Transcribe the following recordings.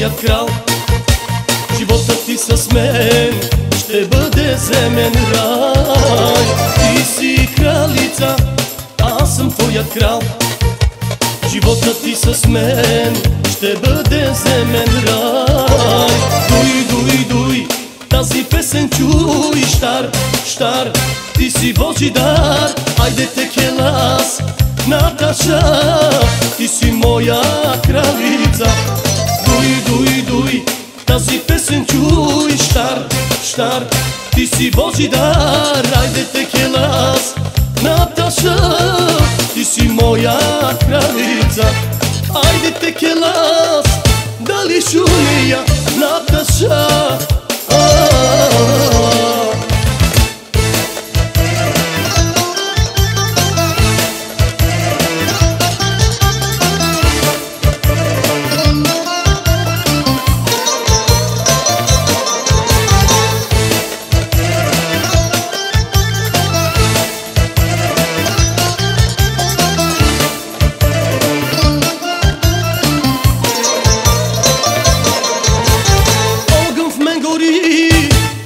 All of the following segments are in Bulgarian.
твоят крал. Животът ти с мен ще бъде земен рай. Ти си кралица, аз съм твоят крал. Животът ти с мен ще бъде земен рай. Дуй, дуй, дуй, тази песен чуй, щар, щар, ти си Божи дар. Айде те келас, Наташа, ти си моя кралица. Дуй, дуй, дуй, тази песен чуй, щар, щар, ти си Божи дар. Айде те келас, Наташа, ти си моя кралица. Айде те келас, дали шумия, Наташа.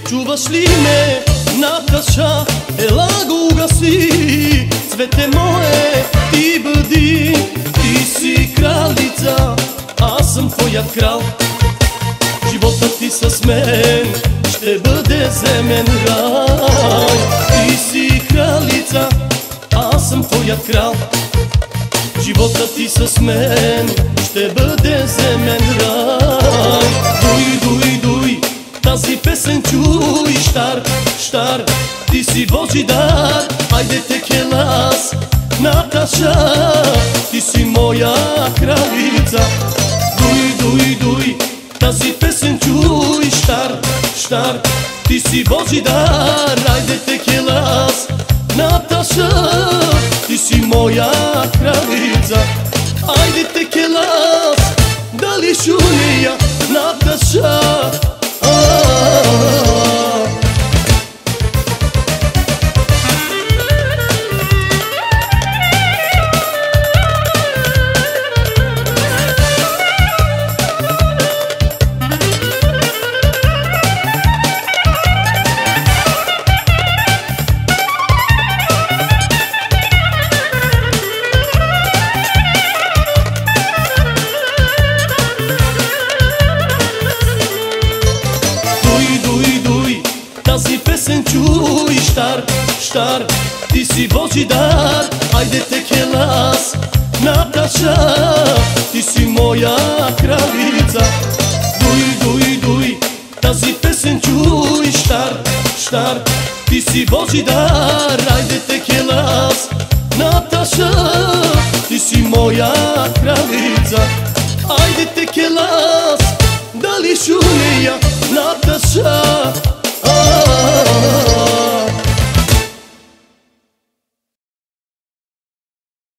Чуваш ли ме, Наташа, ела го угаси. Цвете мое, ти бъди, ти си кралица, аз съм твоят крал. Животът ти с мен ще бъде земен рай. Ти си кралица, аз съм твоят крал. Животът ти с мен ще бъде земен рай. Дуй, дуй, дуй, тази песен чуй, щар, щар, ти си Божи дар. Айде те келас, Наташа, ти си моя кралица. Дуй, дуй, дуй, тази песен чуй, щар, щар, ти си Божи дар. Айде те келас, Наташа, ти си моя кралица. Айде те келас, дали шумия, Наташа. Тази песен чуй, щар, щар, ти си Божи дар. Айде те келас, Наташа, ти си моя кралица. Дуй, дуй, дуй, тази песен чуй, щар, щар, ти си Божи дар. Айде те келас, Наташа, ти си моя кралица. Айде те келас, дали шумия, Наташа.